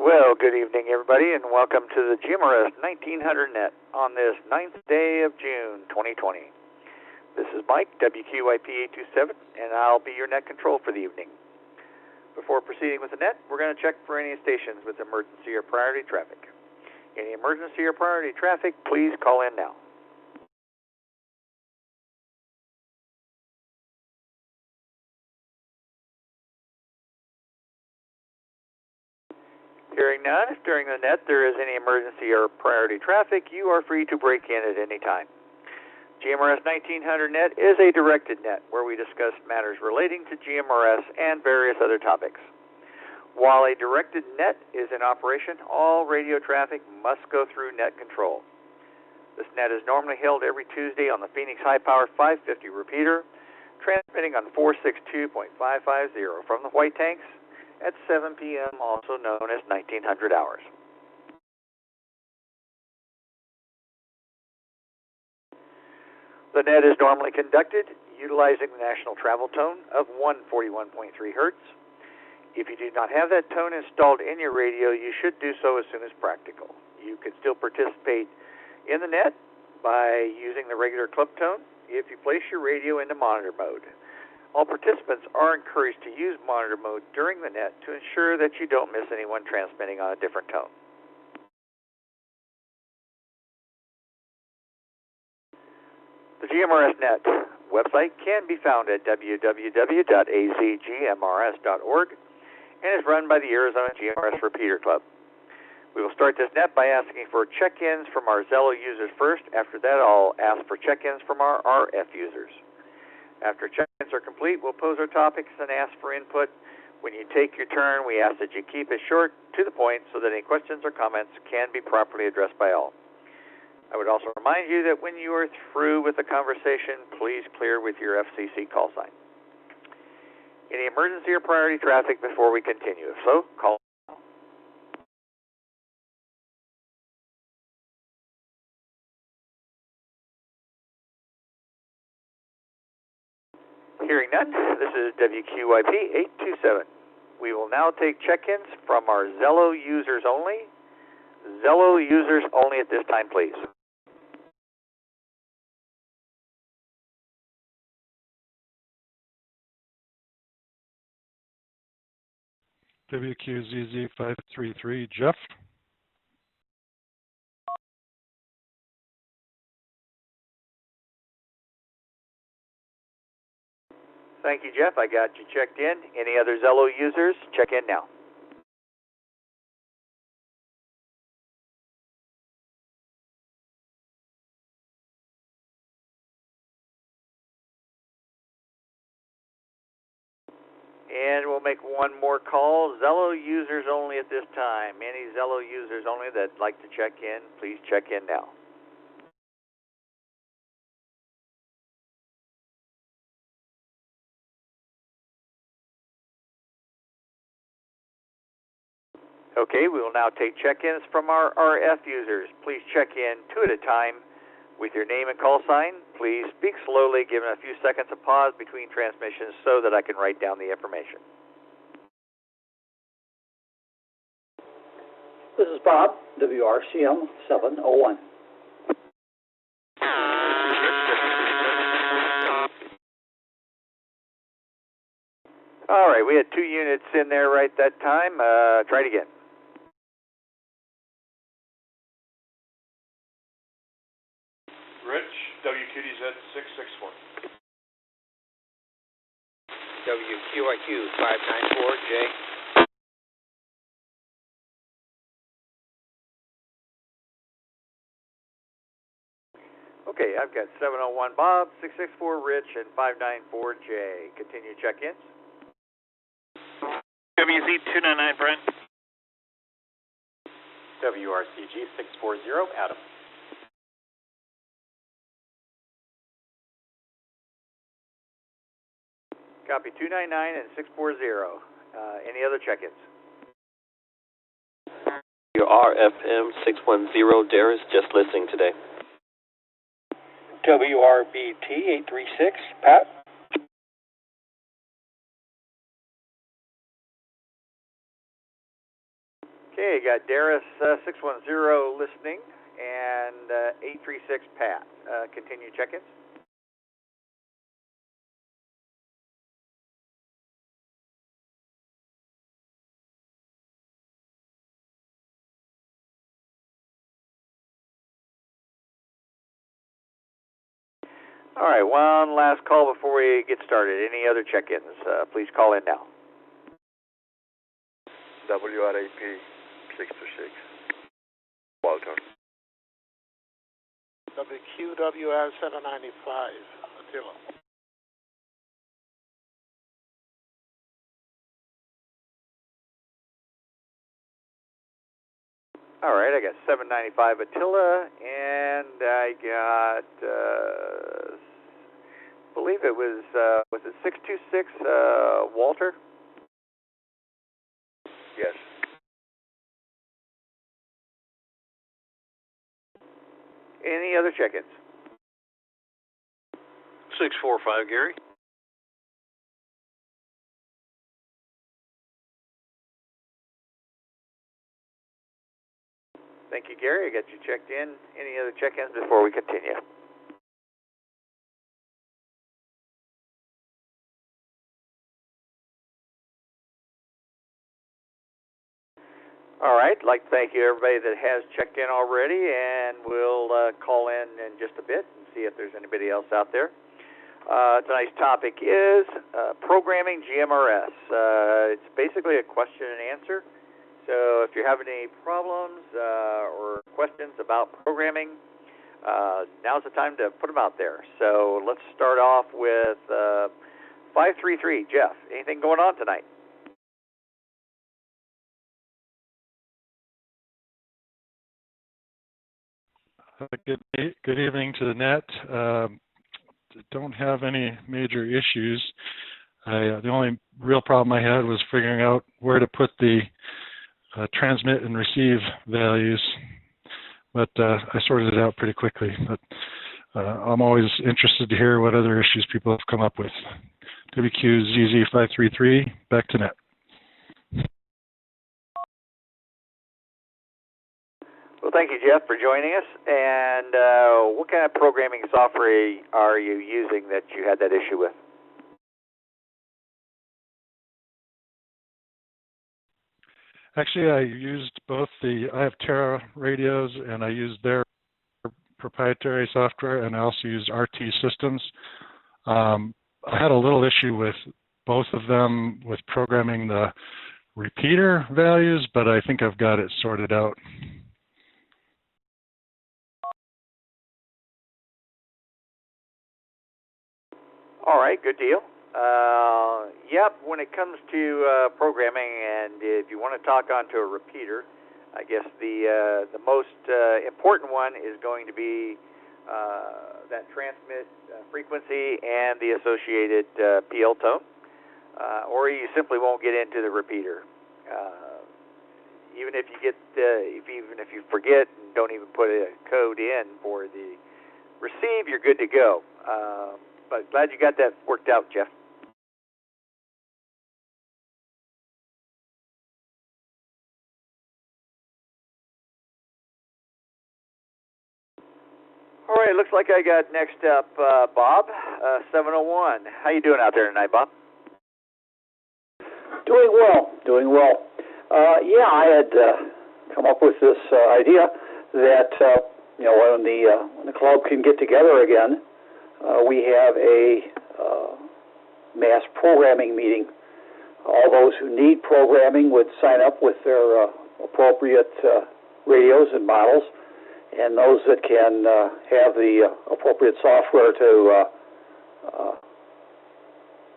Well, good evening, everybody, and welcome to the GMRS 1900 Net on this 9th day of June 2020. This is Mike, WQIP827, and I'll be your net control for the evening. Before proceeding with the net, we're going to check for any stations with emergency or priority traffic. Any emergency or priority traffic, please call in now. Hearing none, if during the net there is any emergency or priority traffic, you are free to break in at any time. GMRS 1900 Net is a directed net where we discuss matters relating to GMRS and various other topics. While a directed net is in operation, all radio traffic must go through net control. This net is normally held every Tuesday on the Phoenix High Power 550 repeater, transmitting on 462.550 from the White Tanks at 7 p.m., also known as 1900 hours. The net is normally conducted utilizing the national travel tone of 141.3 hertz. If you do not have that tone installed in your radio, you should do so as soon as practical. You can still participate in the net by using the regular club tone if you place your radio into monitor mode. All participants are encouraged to use monitor mode during the net to ensure that you don't miss anyone transmitting on a different tone. The GMRS Net website can be found at www.azgmrs.org and is run by the Arizona GMRS Repeater Club. We will start this net by asking for check-ins from our Zello users first. After that, I'll ask for check-ins from our RF users. After check-ins are complete, we'll pose our topics and ask for input. When you take your turn, we ask that you keep it short, to the point, so that any questions or comments can be properly addressed by all. I would also remind you that when you are through with the conversation, please clear with your FCC call sign. Any emergency or priority traffic before we continue? If so, call. Hearing none, this is WQIP827. We will now take check-ins from our Zello users only. Zello users only at this time, please. WQZZ533, Jeff. Thank you, Jeff. I got you checked in. Any other Zello users? Check in now. And we'll make one more call. Zello users only at this time. Any Zello users only that'd like to check in, please check in now. Okay, we will now take check-ins from our RF users. Please check in 2 at a time with your name and call sign. Please speak slowly, giving a few seconds of pause between transmissions so that I can write down the information. This is Bob, WRCM 701. All right, we had 2 units in there right that time. Try it again. Rich, WQDZ 664. WQIQ 594J. Okay, I've got 701 Bob, 664 Rich, and 594J. Continue check-ins. WZ299 Brent. WRCG 640 Adam. Copy 299 and 640. Any other check-ins? Your RFM 610 Darius, just listening today. WRBT 836, Pat. Okay, got Darius 610 listening and 836 Pat. Continue check-ins. All right, one last call before we get started. Any other check-ins? Please call in now. WRAP 626. Walter. WQWR 795. Attila. All right, I got 795 Attila, and I got, I believe it was it 626 Walter? Yes. Any other check-ins? 645, Gary. Thank you, Gary. I got you checked in. Any other check-ins before we continue? All right. I'd like to thank you, everybody that has checked in already, and we'll call in just a bit and see if there's anybody else out there. Tonight's topic is programming GMRS. It's basically a question and answer. So if you're having any problems or questions about programming, now's the time to put them out there. So let's start off with 533. Jeff, anything going on tonight? Good evening to the net. Don't have any major issues. The only real problem I had was figuring out where to put the transmit and receive values, but I sorted it out pretty quickly. But I'm always interested to hear what other issues people have come up with. WQZZ533, back to net. Well, thank you, Jeff, for joining us. And what kind of programming software are you using that you had that issue with? Actually, I used both I have Terra radios, and I used their proprietary software, and I also used RT Systems. I had a little issue with both of them with programming the repeater values, but I think I've got it sorted out. All right, good deal. Yep, when it comes to programming, and if you want to talk onto a repeater, I guess the most important one is going to be that transmit frequency and the associated PL tone, or you simply won't get into the repeater. Even if you get, even if you forget and don't even put a code in for the receive, you're good to go. But glad you got that worked out, Jeff. All right, looks like I got next up Bob, 701. How you doing out there tonight, Bob? Doing well, doing well. Yeah, I had come up with this idea that when the club can get together again, we have a mass programming meeting. All those who need programming would sign up with their appropriate radios and models, and those that can have the appropriate software to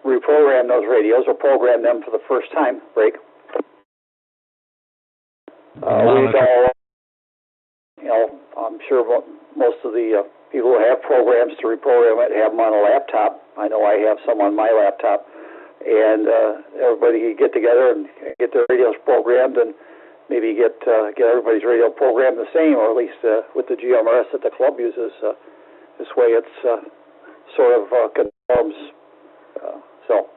reprogram those radios or program them for the first time. Break. I'm sure most of the people who have programs to reprogram it have them on a laptop. I know I have some on my laptop, and everybody could get together and get their radios programmed, and maybe get everybody's radio programmed the same, or at least with the GMRS that the club uses. This way, it's sort of conforms. So,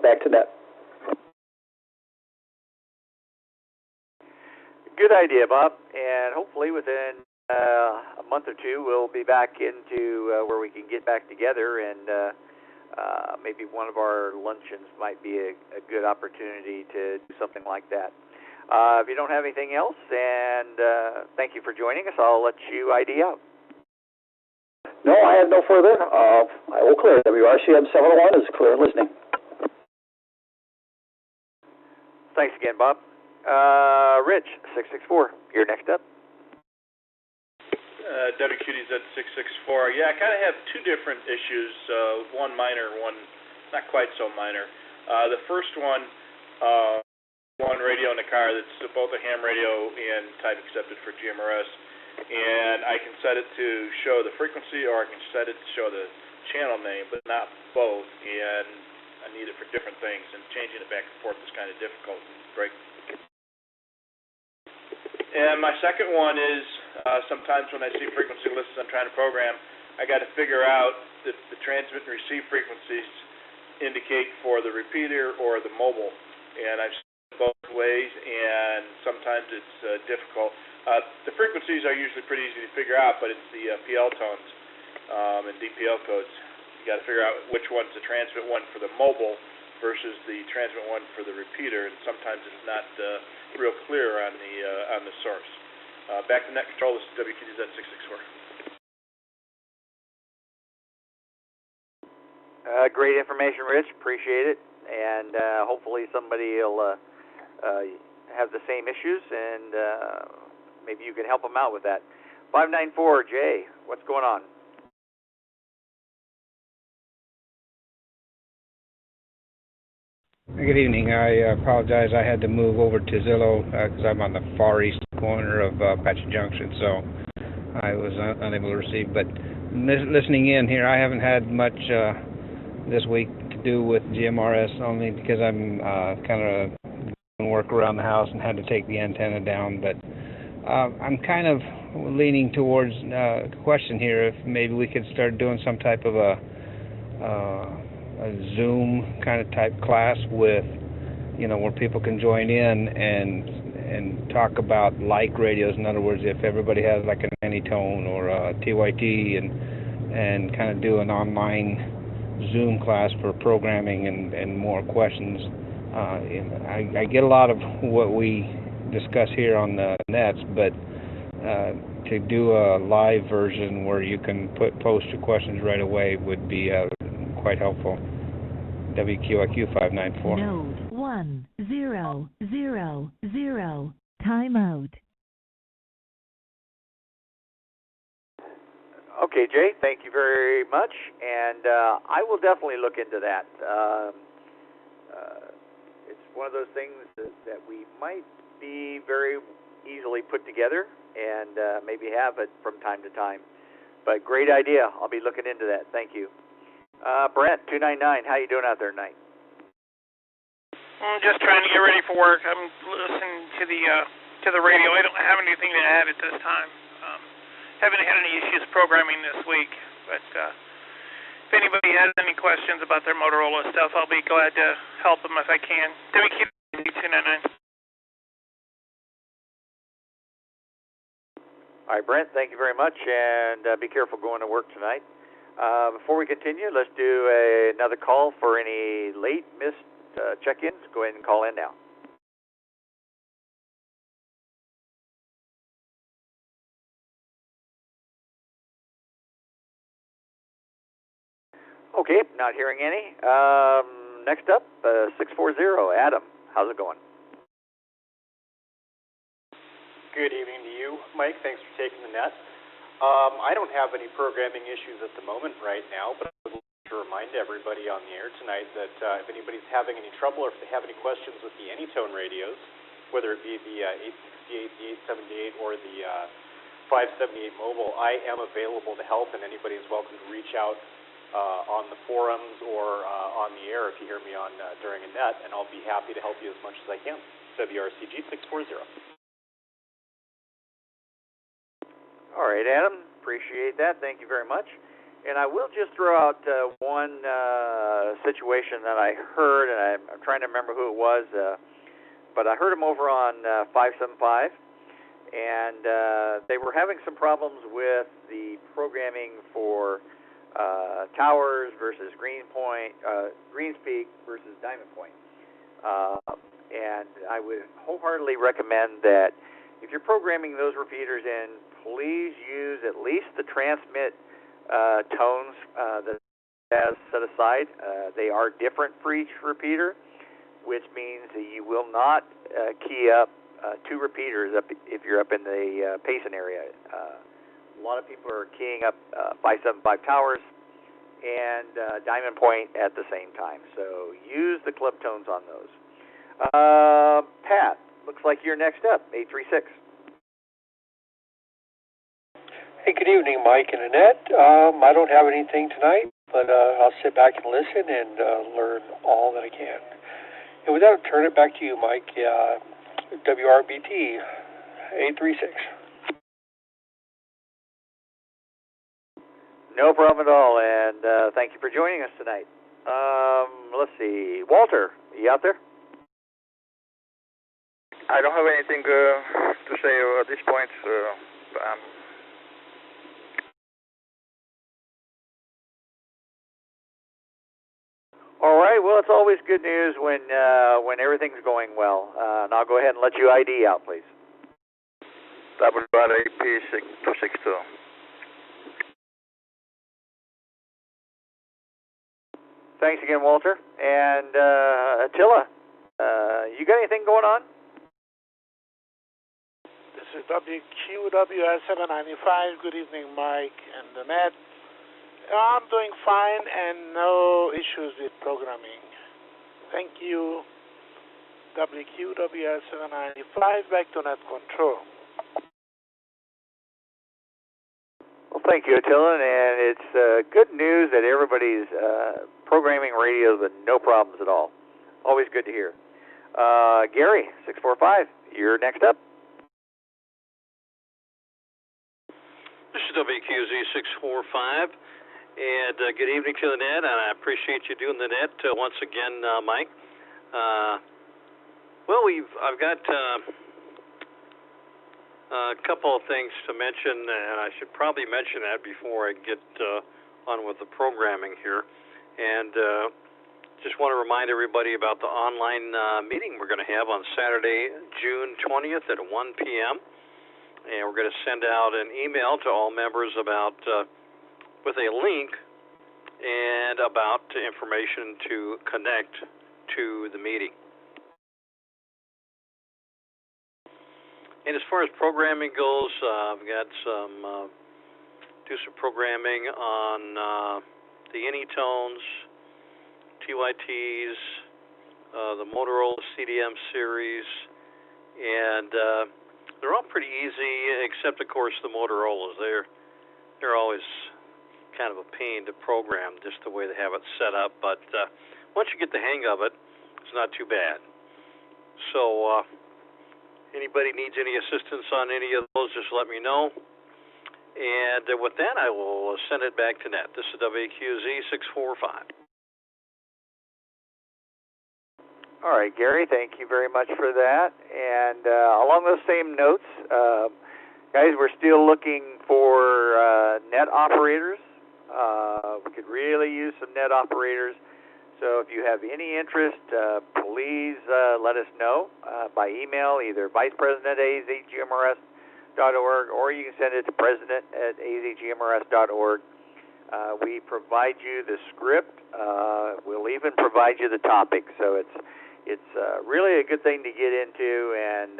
back to net. good idea, Bob. And hopefully within a month or two, we'll be back into where we can get back together, and maybe one of our luncheons might be a good opportunity to do something like that. If you don't have anything else, and thank you for joining us, I'll let you ID out. No, I have no further. I will clear. WRCM 701 is clear listening. Thanks again, Bob. Rich, 664, you're next up. WQDZ 664. Yeah, I kind of have two different issues, one minor, one not quite so minor. The first one radio in the car that's both a ham radio and type accepted for GMRS, and I can set it to show the frequency, or I can set it to show the channel name, but not both, and I need it for different things, and changing it back and forth is kind of difficult. And my second one is sometimes when I see frequency lists I'm trying to program, I got to figure out if the transmit and receive frequencies indicate for the repeater or the mobile. And I've seen it both ways, and sometimes it's difficult. The frequencies are usually pretty easy to figure out, but it's the PL tones and DPL codes. You got to figure out which one's the transmit one for the mobile versus the transmit one for the repeater, and sometimes it's not real clear on the source. Back to Net Control, this is WQDZ 664. Great information, Rich. Appreciate it, and hopefully somebody will have the same issues, and maybe you can help them out with that. 594, Jay, what's going on? Good evening. I apologize. I had to move over to Zillow because I'm on the far east corner of Apache Junction, so I was unable to receive. But listening in here, I haven't had much this week to do with GMRS, only because I'm kind of doing work around the house and had to take the antenna down. But I'm kind of leaning towards a question here, if maybe we could start doing some type of a Zoom kind of type class with, where people can join in and talk about like radios. In other words, if everybody has like an Anytone or a TYT and kind of do an online Zoom class for programming and more questions. I get a lot of what we discuss here on the nets, but to do a live version where you can post your questions right away would be quite helpful. WQIQ 594. Node 1000. Timeout. Okay, Jay, thank you very much, and I will definitely look into that. It's one of those things that we might be very easily put together and maybe have it from time to time. But great idea. I'll be looking into that. Thank you. Brent, 299, how you doing out there tonight? I'm just trying to get ready for work. I'm listening to the radio. I don't have anything to add at this time. Haven't had any issues programming this week, but if anybody has any questions about their Motorola stuff, I'll be glad to help them if I can. WQDZ 299. All right, Brent, thank you very much, and be careful going to work tonight. Before we continue, let's do another call for any late missed check-ins. Go ahead and call in now. Okay, not hearing any. Next up, 640, Adam. How's it going? Good evening to you, Mike. Thanks for taking the net. I don't have any programming issues at the moment right now, but I would like to remind everybody on the air tonight that if anybody's having any trouble or if they have any questions with the Anytone radios, whether it be the 868, the 878, or the 578 mobile, I am available to help, and anybody is welcome to reach out on the forums or on the air if you hear me on during a net, and I'll be happy to help you as much as I can. WRCG 640. All right, Adam, appreciate that. Thank you very much. And I will just throw out one situation that I heard, and I'm trying to remember who it was, but I heard him over on 575, and they were having some problems with the programming for towers versus Greenspeak versus Diamond Point. And I would wholeheartely recommend that if you're programming those repeaters in, please use at least the transmit tones that it has set aside. They are different for each repeater, which means that you will not key up two repeaters up if you're up in the Payson area. A lot of people are keying up 575 towers and Diamond Point at the same time. So use the club tones on those. Pat, looks like you're next up, 836. Hey, good evening, Mike and Annette. I don't have anything tonight, but I'll sit back and listen and learn all that I can. And with that, I'll turn it back to you, Mike. WRBT 836. No problem at all, and thank you for joining us tonight. Let's see. Walter, are you out there? I don't have anything to say at this point. All right. Well, it's always good news when everything's going well. And I'll go ahead and let you ID out, please. WRAP 262. Thanks again, Walter. And Attila, you got anything going on? This is WQWS 795. Good evening, Mike and the Net. I'm doing fine and no issues with programming. Thank you. WQWS 795, back to Net Control. Well, thank you, Attila, and it's good news that everybody's programming radios with no problems at all. Always good to hear. Gary, 645, you're next up. This is WQZ 645, and good evening to the Net, and I appreciate you doing the Net once again, Mike. Well, I've got a couple of things to mention, and I should probably mention that before I get on with the programming here. And just want to remind everybody about the online meeting we're going to have on Saturday, June 20th at 1 p.m. And we're going to send out an email to all members about with a link and about information to connect to the meeting. And as far as programming goes, I've got do some programming on the Anytones, TYTs, the Motorola CDM series, and they're all pretty easy, except of course the Motorola's. They're always kind of a pain to program, just the way they have it set up. But once you get the hang of it, it's not too bad. So anybody needs any assistance on any of those, just let me know. And with that, I will send it back to Net. This is WQZ 645. All right, Gary, thank you very much for that. And along those same notes, guys, we're still looking for net operators. We could really use some net operators. So if you have any interest, please let us know by email, either vicepresident@azgmrs.org, or you can send it to president@azgmrs.org. We provide you the script. We'll even provide you the topic. So it's really a good thing to get into, and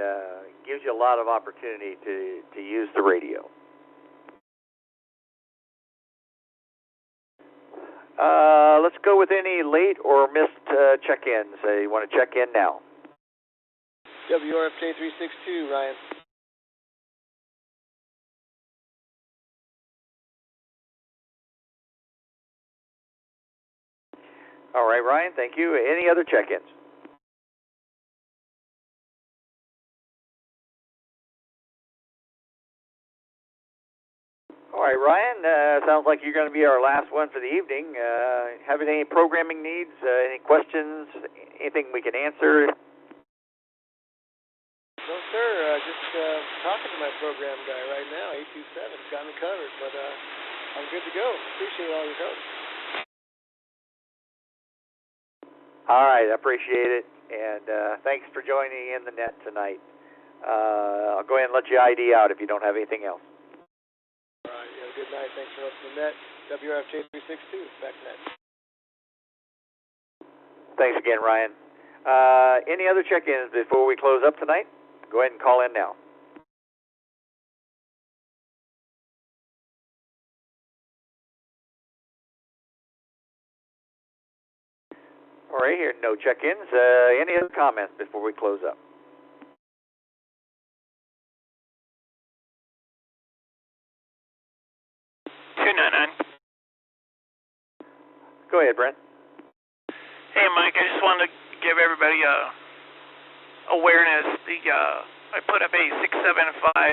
gives you a lot of opportunity to use the radio. Let's go with any late or missed check-ins. You want to check in now? WRFJ 362, Ryan. All right, Ryan, thank you. Any other check-ins? All right, Ryan, sounds like you're going to be our last one for the evening. Having any programming needs, any questions, anything we can answer? No, sir. Just talking to my program guy right now. 827's got me covered, but I'm good to go. Appreciate all your help. All right, I appreciate it, and thanks for joining in the net tonight. I'll go ahead and let you ID out if you don't have anything else. All right, you have a good night. Thanks for hosting the net. WRFJ362, back net. Thanks again, Ryan. Any other check-ins before we close up tonight? Go ahead and call in now. All right, here, no check-ins. Any other comments before we close up? Go ahead, Brent. Hey, Mike, I just wanted to give everybody awareness. I put up a 675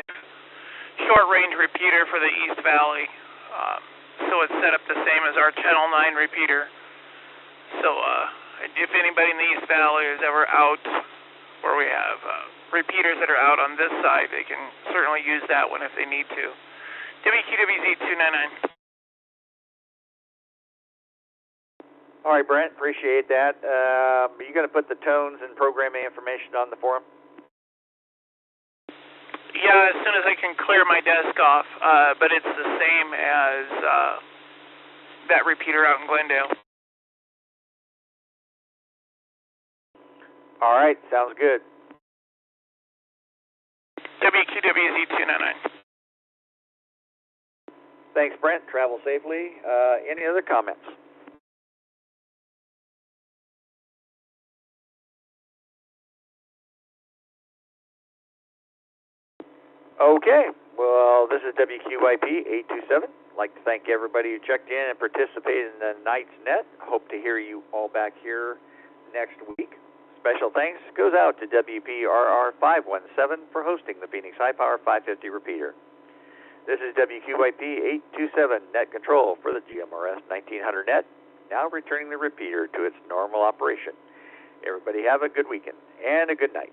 short-range repeater for the East Valley, so it's set up the same as our Channel 9 repeater. So if anybody in the East Valley is ever out, where we have repeaters that are out on this side, they can certainly use that one if they need to. WQWZ 299. All right, Brent, appreciate that. Are you going to put the tones and programming information on the forum? Yeah, as soon as I can clear my desk off, but it's the same as that repeater out in Glendale. All right, sounds good. WQWZ 299. Thanks, Brent. Travel safely. Any other comments? Okay, well, this is WQYP 827. I'd like to thank everybody who checked in and participated in the night's net. Hope to hear you all back here next week. Special thanks goes out to WPRR 517 for hosting the Phoenix High Power 550 repeater. This is WQYP 827 Net Control for the GMRS 1900 net, now returning the repeater to its normal operation. Everybody have a good weekend and a good night.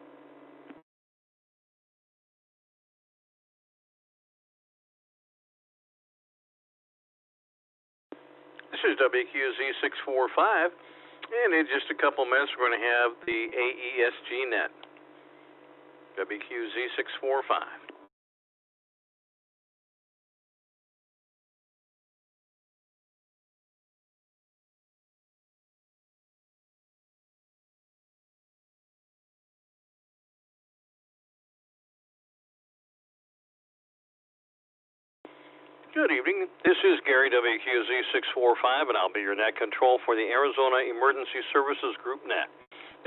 This is WQZ 645, and in just a couple minutes we're going to have the AESG Net. WQZ 645. Good evening. This is Gary, WQZ 645, and I'll be your net control for the Arizona Emergency Services Group net.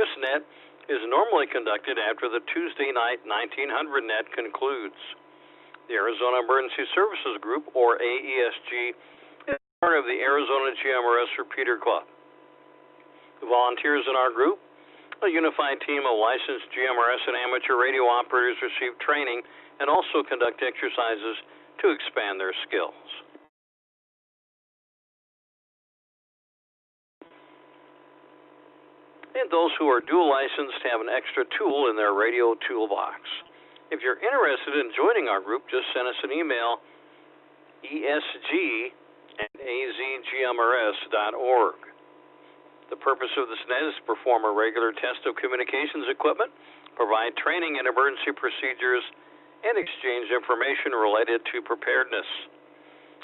This net is normally conducted after the Tuesday night 1900 net concludes. The Arizona Emergency Services Group, or AESG, is part of the Arizona GMRS Repeater Club. The volunteers in our group, a unified team of licensed GMRS and amateur radio operators, receive training and also conduct exercises to expand their skills. And those who are dual licensed have an extra tool in their radio toolbox. If you're interested in joining our group, just send us an email, esg@azgmrs.org. The purpose of this net is to perform a regular test of communications equipment, provide training in emergency procedures, and exchange information related to preparedness.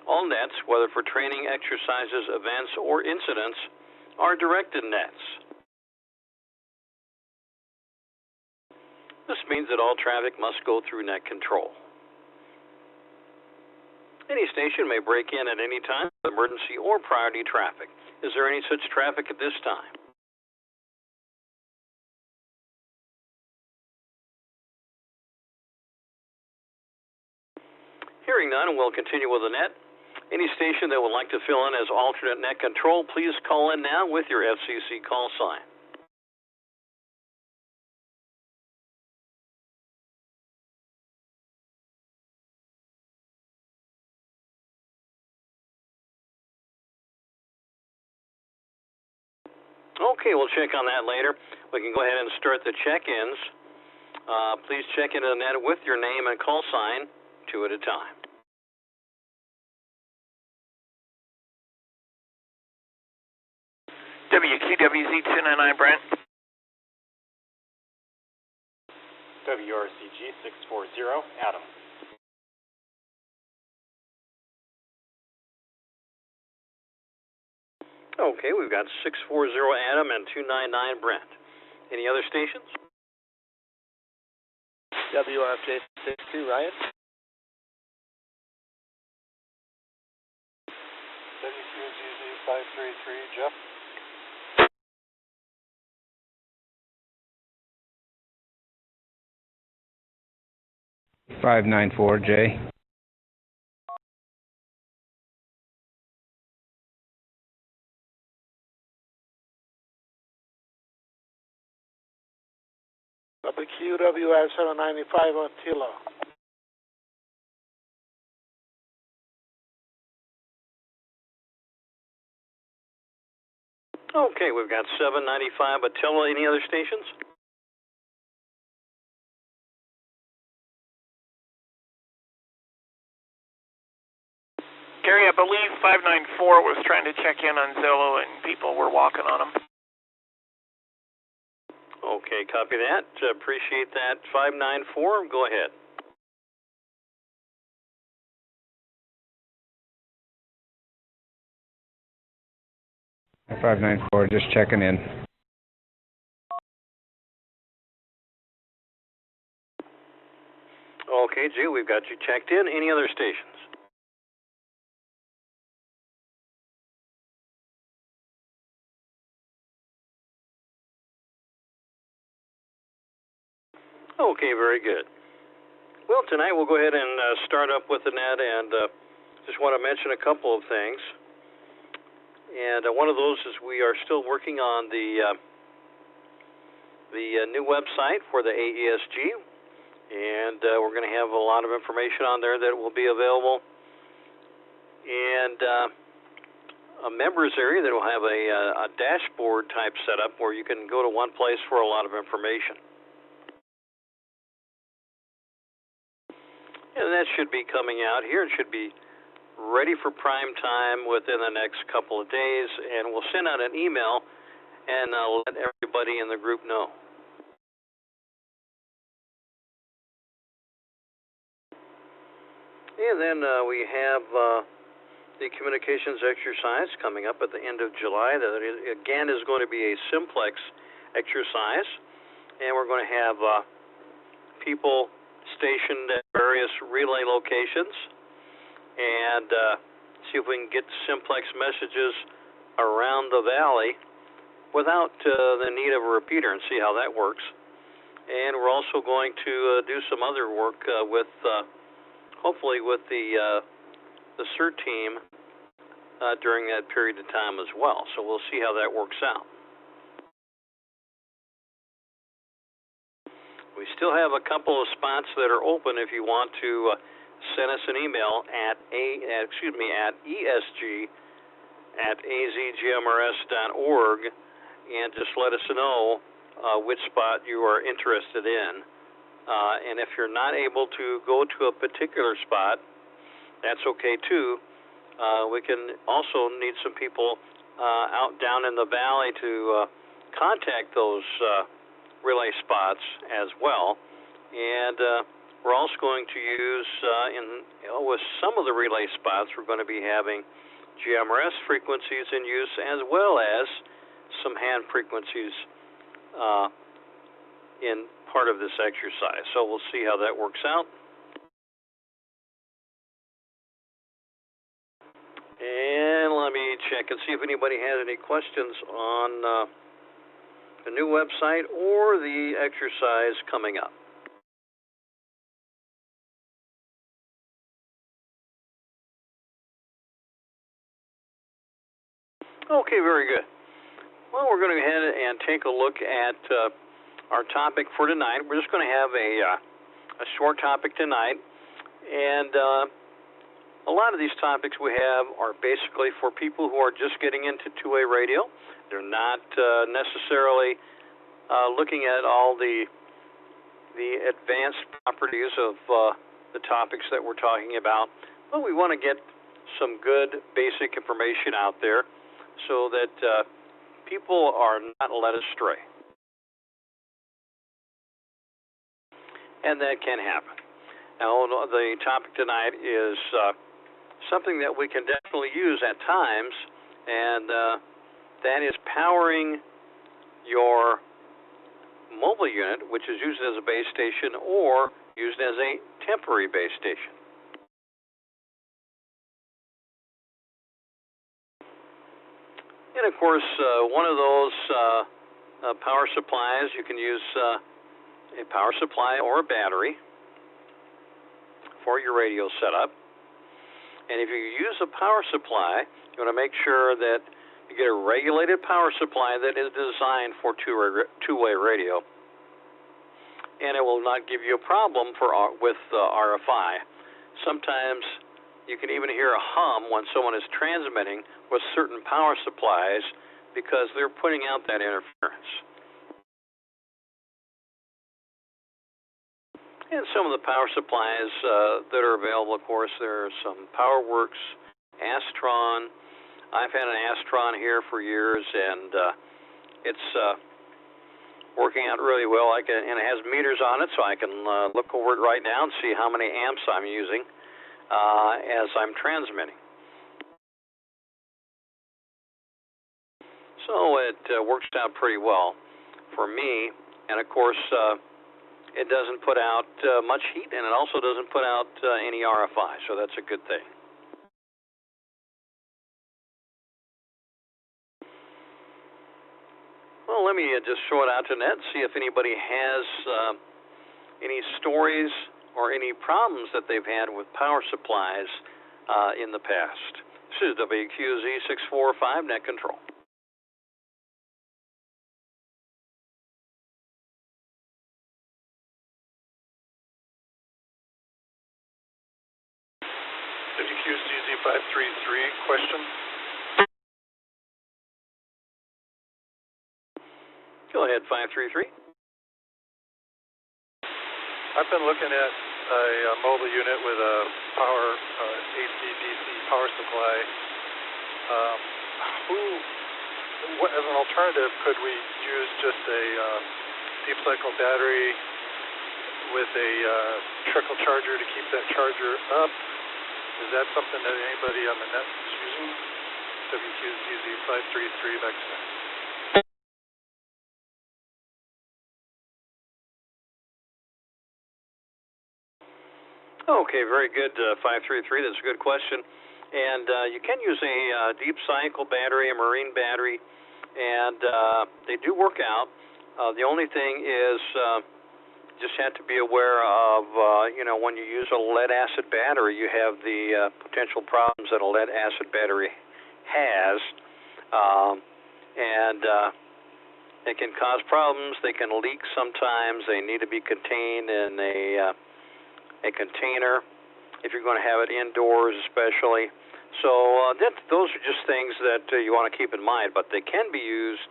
All nets, whether for training, exercises, events, or incidents, are directed nets. This means that all traffic must go through net control. Any station may break in at any time with emergency or priority traffic. Is there any such traffic at this time? Hearing none, we'll continue with the net. Any station that would like to fill in as alternate net control, please call in now with your FCC call sign. Okay, we'll check on that later. We can go ahead and start the check-ins. Please check into the net with your name and call sign, 2 at a time. WQWZ 299 Brent. WRCG 640 Adam. Okay, we've got 640 Adam and 299 Brent. Any other stations? WFJ 62 Ryan. WQZZ 533 Jeff. J. WQWF 795 on Tilo. Okay, we've got 795 Attila. Any other stations? Gary, I believe 594 was trying to check in on Zillow and people were walking on them. Okay, copy that. Appreciate that. 594, go ahead. Hi, 594, just checking in. Okay, G, we've got you checked in. Any other stations? Okay, very good. Well, tonight we'll go ahead and start up with the net, and just want to mention a couple of things. And one of those is we are still working on the new website for the AESG, and we're going to have a lot of information on there that will be available, and a members area that will have a dashboard type setup where you can go to one place for a lot of information. And that should be coming out here. It should be ready for prime time within the next couple of days, and we'll send out an email and let everybody in the group know. And then we have the communications exercise coming up at the end of July. That again is going to be a simplex exercise, and we're going to have people stationed at various relay locations and see if we can get simplex messages around the valley without the need of a repeater, and see how that works. And we're also going to do some other work with hopefully with the CERT team during that period of time as well. So we'll see how that works out. We still have a couple of spots that are open if you want to send us an email at ESG@AZGMRS.org and just let us know which spot you are interested in. And if you're not able to go to a particular spot, that's okay too. We can also need some people out down in the valley to contact those relay spots as well, and we're also going to use with some of the relay spots we're going to be having GMRS frequencies in use as well as some hand frequencies in part of this exercise. So we'll see how that works out. And let me check and see if anybody has any questions on the new website or the exercise coming up. Okay, very good. Well, we're going to go ahead and take a look at our topic for tonight. We're just going to have a short topic tonight, and a lot of these topics we have are basically for people who are just getting into two-way radio. They're not necessarily looking at all the the advanced properties of the topics that we're talking about. Well, we want to get some good basic information out there so that people are not led astray. And that can happen. Now, the topic tonight is something that we can definitely use at times, and that is powering your mobile unit, which is used as a base station or used as a temporary base station. And of course, one of those power supplies, you can use a power supply or a battery for your radio setup. And if you use a power supply, you want to make sure that you get a regulated power supply that is designed for two-way radio. And it will not give you a problem with RFI. Sometimes you can even hear a hum when someone is transmitting with certain power supplies because they're putting out that interference. And some of the power supplies that are available, of course, there are some PowerWorks, Astron. I've had an Astron here for years, and it's working out really well. And it has meters on it, so I can look over it right now and see how many amps I'm using as I'm transmitting. So it works out pretty well for me, and of course it doesn't put out much heat, and it also doesn't put out any RFI, so that's a good thing. Well, let me just throw it out to Net and see if anybody has any stories or any problems that they've had with power supplies in the past. This is WQZ645 Net Control. WQCZ533, question? Go ahead, 533. I've been looking at a mobile unit with a power AC/DC power supply. As an alternative, could we use just a deep cycle battery with a trickle charger to keep that charger up? Is that something that anybody on the net is using? WQZZ533 back to net. Okay, very good, 533. That's a good question. And you can use a deep cycle battery, a marine battery, and they do work out. The only thing is just have to be aware of, when you use a lead-acid battery, you have the potential problems that a lead-acid battery has. It can cause problems. They can leak sometimes. They need to be contained in a container if you're going to have it indoors especially. So those are just things that you want to keep in mind, but they can be used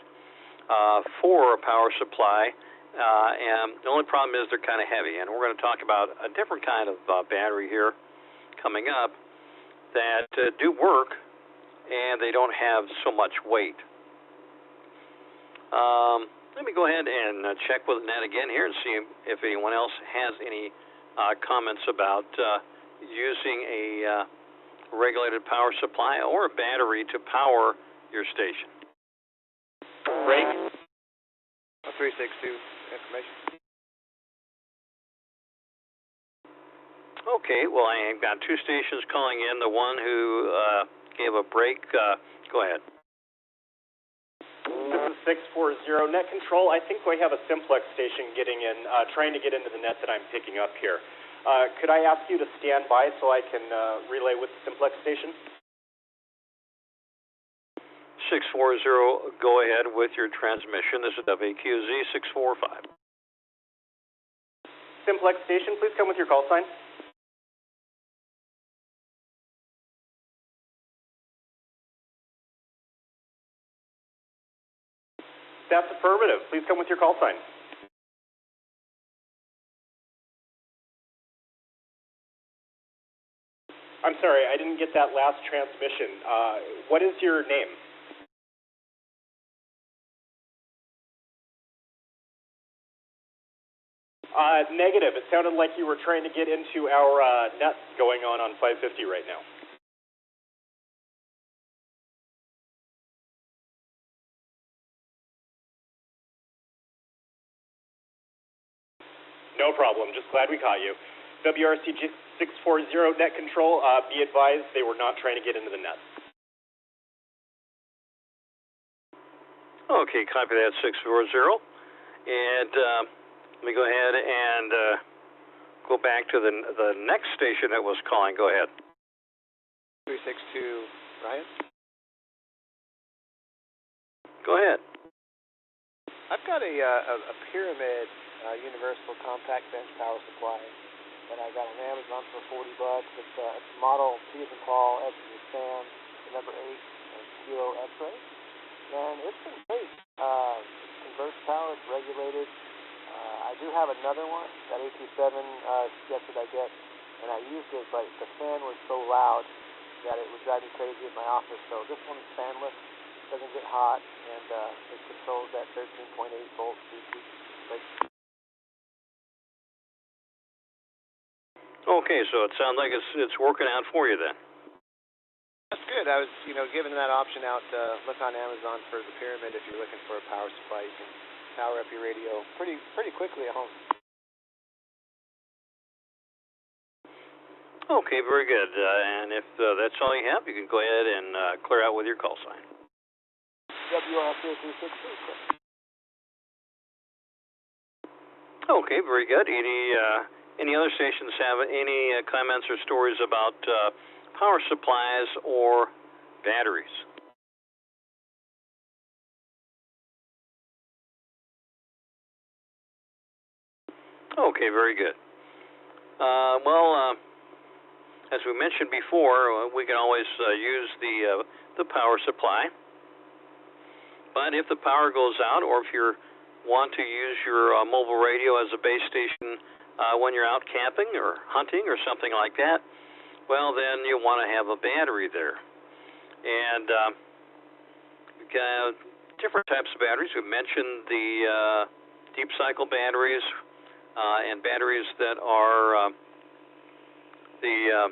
for a power supply, and the only problem is they're kind of heavy, and we're going to talk about a different kind of battery here coming up that do work, and they don't have so much weight. Let me go ahead and check with Net again here and see if anyone else has any comments about using a regulated power supply or a battery to power your station. Break. 362 information. Okay, well, I've got two stations calling in. The one who gave a break, go ahead. This is 640 Net Control. I think we have a simplex station getting in, trying to get into the net that I'm picking up here. Could I ask you to stand by so I can relay with the simplex station? 640, go ahead with your transmission. This is WQZ 645. Simplex station, please come with your call sign. That's affirmative. Please come with your call sign. I'm sorry, I didn't get that last transmission. What is your name? Negative. It sounded like you were trying to get into our net going on 550 right now. No problem. Just glad we caught you. WRC 640 net control, be advised they were not trying to get into the net. Okay, copy that 640. And let me go ahead and go back to the next station that was calling. Go ahead. 362, Ryan? Go ahead. I've got a Pyramid universal compact bench power supply that I got on Amazon for $40. It's model P as in Paul, S as in Sam, the number 8, and Kilo X-ray. And it's been great. Converts power, it's regulated. I do have another one, that AT7 suggested I get, and I used it, but the fan was so loud that it would drive me crazy in my office. So this one's fanless, doesn't get hot, and it controls at 13.8 volts DC. Okay, so it sounds like it's working out for you then. That's good. I was, giving that option out. Look on Amazon for the Pyramid if you're looking for a power supply. You can power up your radio pretty quickly at home. Okay, very good. And if that's all you have, you can go ahead and clear out with your call sign. WRC 362. Okay, very good. Any other stations have any comments or stories about power supplies or batteries? Okay, very good. As we mentioned before, we can always use the power supply. But if the power goes out, or if you want to use your mobile radio as a base station when you're out camping or hunting or something like that, well, then you want to have a battery there. And we've got different types of batteries. We mentioned the deep cycle batteries and batteries that are the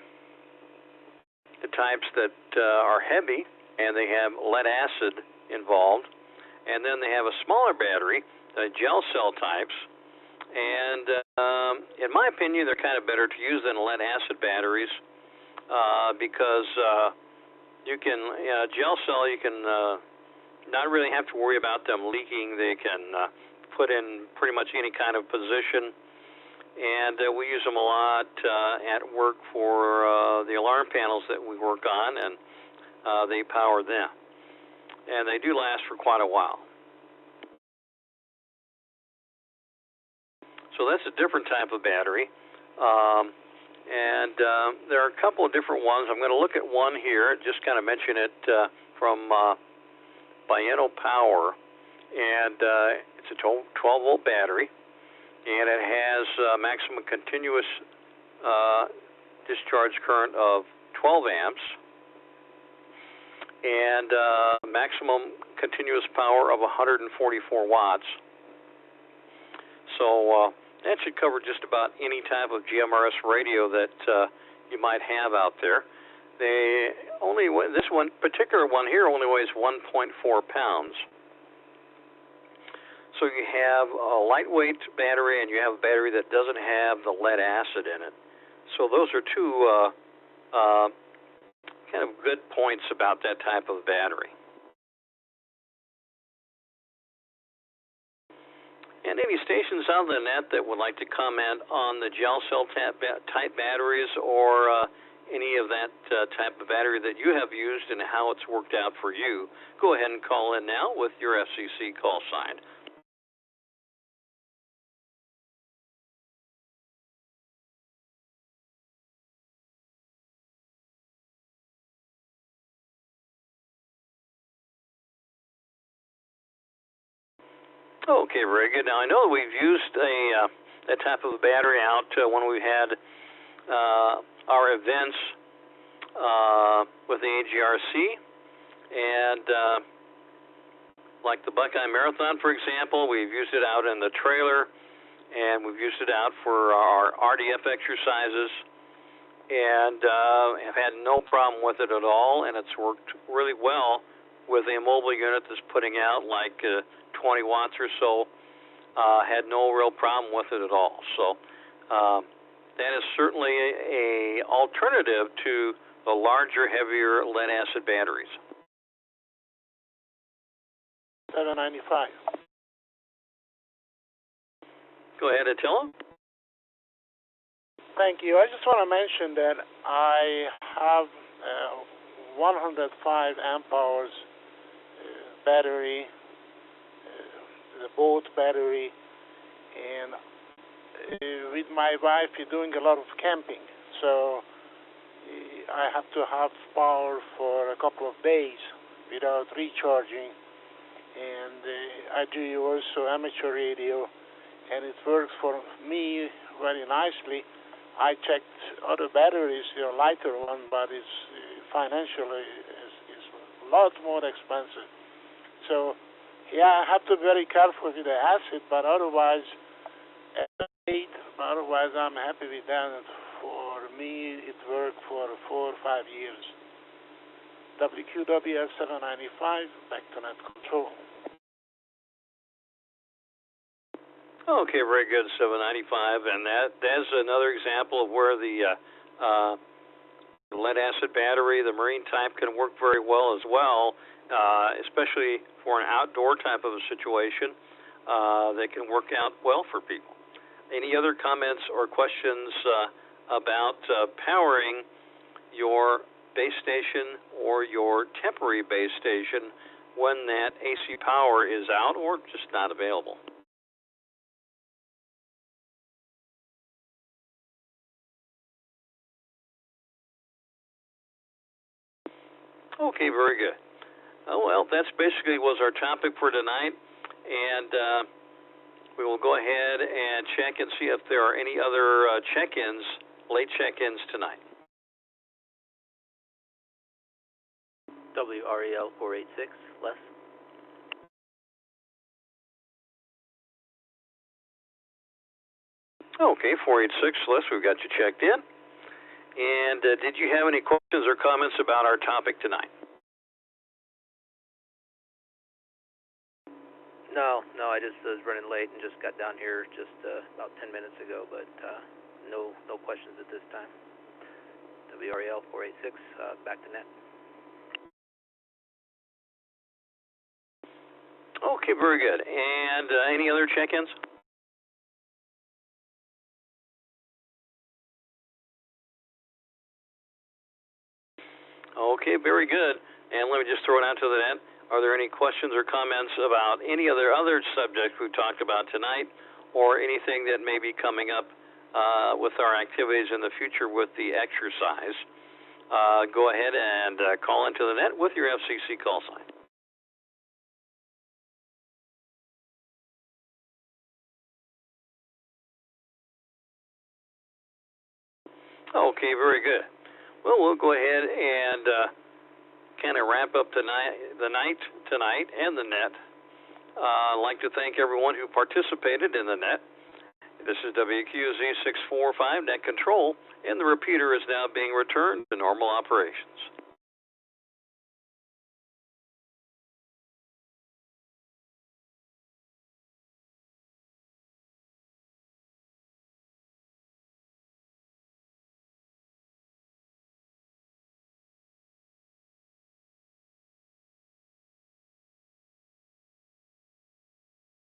types that are heavy and they have lead acid involved. And then they have a smaller battery, gel cell types. And in my opinion, they're kind of better to use than lead acid batteries because you can, gel cell, you can not really have to worry about them leaking. They can put in pretty much any kind of position. And we use them a lot at work for the alarm panels that we work on, and they power them. And they do last for quite a while. So that's a different type of battery. And there are a couple of different ones. I'm going to look at one here, just kind of mention it from Bieno Power. And it's a 12-volt battery. And it has maximum continuous discharge current of 12 amps. And maximum continuous power of 144 watts. So that should cover just about any type of GMRS radio that you might have out there. This one particular one here only weighs 1.4 pounds. So you have a lightweight battery and you have a battery that doesn't have the lead acid in it. So those are two kind of good points about that type of battery. And any stations on the net that would like to comment on the gel cell type batteries or any of that type of battery that you have used and how it's worked out for you, go ahead and call in now with your FCC call sign. Okay, very good. Now, I know that we've used that type of battery out when we had our events with the AGRC, and like the Buckeye Marathon, for example, we've used it out in the trailer, and we've used it out for our RDF exercises, and have had no problem with it at all, and it's worked really well with the mobile unit that's putting out like 20 watts or so. Had no real problem with it at all. So that is certainly a alternative to the larger, heavier lead-acid batteries. $7.95. Go ahead, Attila. Thank you. I just want to mention that I have 105 amp hours battery, the boat battery, and with my wife we're doing a lot of camping, so I have to have power for a couple of days without recharging, and I do also amateur radio, and it works for me very nicely. I checked other batteries, lighter one, but it's financially is a lot more expensive. So yeah, I have to be very careful with the acid, but otherwise I'm happy with that. For me, it worked for 4 or 5 years. WQWS 795, back to Net Control. Okay, very good, 795, and that's another example of where the lead-acid battery, the marine type, can work very well as well, especially for an outdoor type of a situation. That can work out well for people. Any other comments or questions about powering your base station or your temporary base station when that AC power is out or just not available? Okay, very good. Oh, well, that's basically was our topic for tonight, and we will go ahead and check and see if there are any other check-ins, late check-ins tonight. WREL 486, Les. Okay, 486, Les, we've got you checked in. And did you have any questions or comments about our topic tonight? No, I just was running late and just got down here just about 10 minutes ago, but no questions at this time. WREL 486, back to Net. Okay, very good. And any other check-ins? Okay, very good. And let me just throw it out to the net. Are there any questions or comments about any other subject we've talked about tonight, or anything that may be coming up with our activities in the future with the exercise? Go ahead and call into the net with your FCC call sign. Okay, very good. Well, we'll go ahead and kind of wrap up the night tonight and the net. I'd like to thank everyone who participated in the net. This is WQZ 645 Net Control, and the repeater is now being returned to normal operations.